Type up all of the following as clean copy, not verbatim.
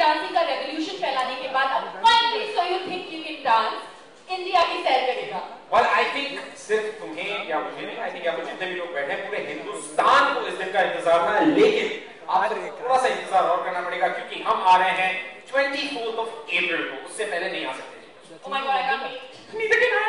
Dancing का revolution फैलाने के बाद अब finally so you think you can dance India की सैर करेगा। Well, I think सिर्फ तुम्हें या मुझे नहीं, I think यहाँ पर जितने भी लोग बैठे हैं पूरे हिंदुस्तान को इस दिन का इंतजार था, लेकिन आपको थोड़ा सा इंतजार और करना पड़ेगा क्योंकि हम आ रहे हैं 24th of April को, उससे पहले नहीं आ सकते। Oh my God, I can't wait. Neither can I.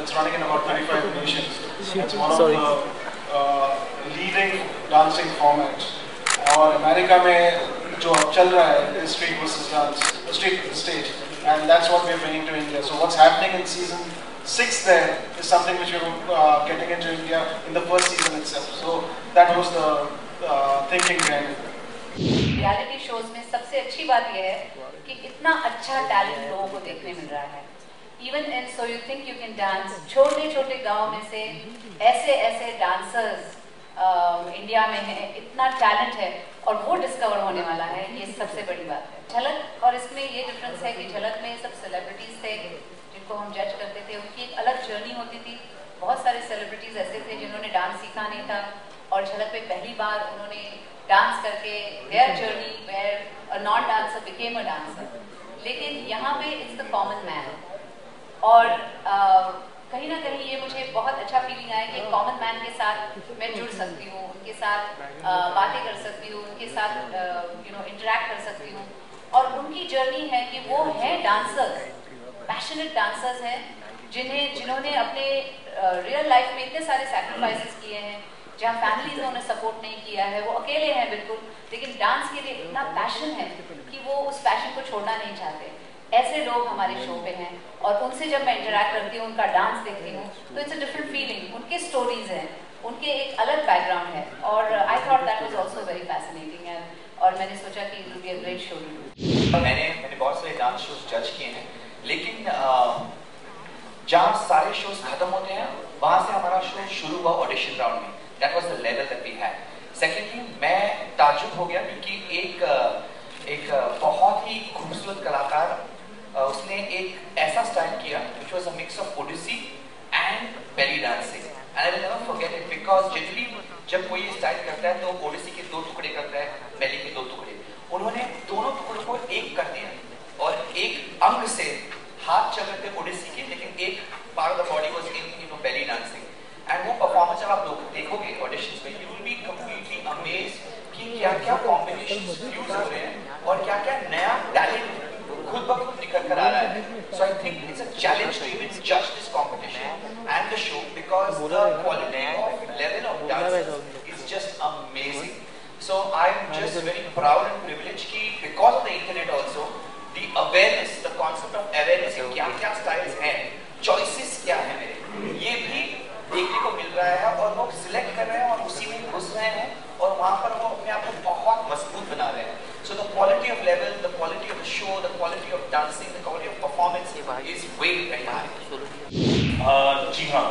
It's running in about 35 nations. It's one of the leading dancing formats. और अमेरिका में जो अब चल रहा है is street versus dance, street versus stage, and that's what we're bringing to India. So what's happening in season 6 there is something which we're getting into India in the first season itself. So that was the thinking behind it. Reality shows में सबसे अच्छी बात यह है कि इतना अच्छा talent लोगों को देखने मिल रहा है। Even in so you think you can dance, छोटे छोटे गांव में से ऐसे ऐसे डांसर्स इंडिया में है, इतना टैलेंट है और वो डिस्कवर होने वाला है, ये सबसे बड़ी बात है। झलक और इसमें ये डिफरेंस है कि झलक में सब सेलिब्रिटीज थे जिनको हम जज करते थे, उनकी एक अलग जर्नी होती थी। बहुत सारे सेलिब्रिटीज ऐसे थे जिन्होंने डांस सीखा नहीं था और झलक में पहली बार उन्होंने डांस करके their journey where a non dancer became a dancer. लेकिन यहाँ पे इट्स द कॉमन मैन और कहीं ना कहीं ये मुझे बहुत अच्छा फीलिंग आया कि कॉमन मैन के साथ मैं जुड़ सकती हूँ, उनके साथ बातें कर सकती हूँ, उनके साथ इंटरेक्ट कर सकती हूँ। और उनकी जर्नी है कि वो है डांसर्स, पैशनेट डांसर्स हैं जिन्होंने अपने रियल लाइफ में इतने सारे सैक्रिफाइसेस किए हैं, जहाँ फैमिलीज ने उन्हें सपोर्ट नहीं किया है, वो अकेले हैं बिल्कुल, लेकिन डांस के लिए इतना पैशन है कि वो उस पैशन को छोड़ना नहीं चाहते। ऐसे लोग हमारे शो पे हैं और उनसे जब मैं इंटरेक्ट करती हूँ, उनका डांस देखती हूँ तो इट्स अ डिफरेंट फीलिंग। उनके स्टोरीज हैं, उनके एक अलग बैकग्राउंड है और I thought that was also very fascinating है और मैंने सोचा कि it will be a great show to do. मैंने बहुत सारे डांस शोज जज किए हैं, लेकिन जहाँ सारे शोज खत्म होते हैं वहाँ से हमारा शो शुरू हुआ ऑडिशन राउंड में। That was the level that we had. Secondly मैं ताज्जुब हो गया क्योंकि एक बहुत ही खूबसूरत कलाकार उसने एक ऐसा स्टाइल किया which was a mix of Odissi and belly dancing and I will never forget it because generally जब कोई स्टाइल करता है तो ओडिसी के 2 टुकड़े करता है, बेली के 2 टुकड़े। उन्होंने दोनों टुकड़ों को एक कर दिया और एक अंग से हाथ चल रहे थे ओडिसी के, लेकिन एक part of the body was in belly dancing. And वो परफॉर्मेंस जब आप लोग देखोगे ऑडिशंस में, you will be completely amazed कि क्या-क्या कॉम्बिनेशंस यूज हो रहे हैं और क्या-क्या नया टैलेंट खुद ब खुद निकल कर आ रहा है। So I think it's a challenge to even judge this competition and the show because the quality of level of dance is just amazing. So I'm just very proud and privileged कि because of the internet also the awareness, the concept of awareness कि क्या-क्या styles हैं, choices क्या हैं मेरे, ये भी देखने को मिल रहा है और लोग सिलेक्ट कर रहे हैं और उसी में घुस रहे हैं और वहाँ पर वो अपने आप को बहुत मजबूत बना रहे हैं। So the quality of level, the quality of the show, the quality of dancing, the quality of performance is way very high. जी हाँ,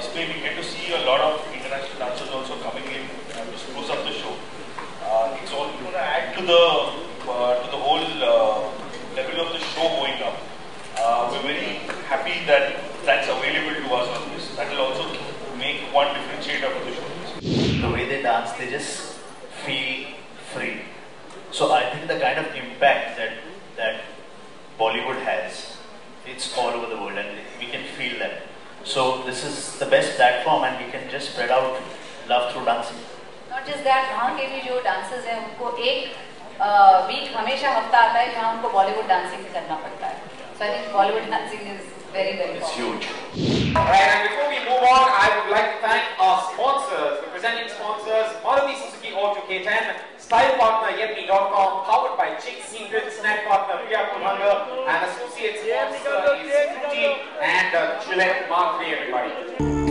इसमें we get to see a lot of international dancers also coming in to spruce up the show. It's all going to add to the whole level of the show going up. We're very happy that that's available to us on this. That will also make one differentiator for the show. The way they dance, they just feel free. So I think the kind of impact that Bollywood has, it's all over the world and we can feel that. So this is the best platform and we can just spread out love through dancing. Not that वहाँ के भी जो dancers हैं उनको एक week हमेशा हफ्ता आता है जहाँ उनको बॉलीवुड डांसिंग करना पड़ता है. So I think Bollywood dancing is very It's huge. Alright, and before we move on, I would like to thank our sponsors, the presenting sponsors, Maruti Suzuki Auto K10, style partner Yepme.com, powered by Chick's Secret, snack partner Priya Kulhanger, and associate sponsor is Fruity and Gillette Mark 3, everybody.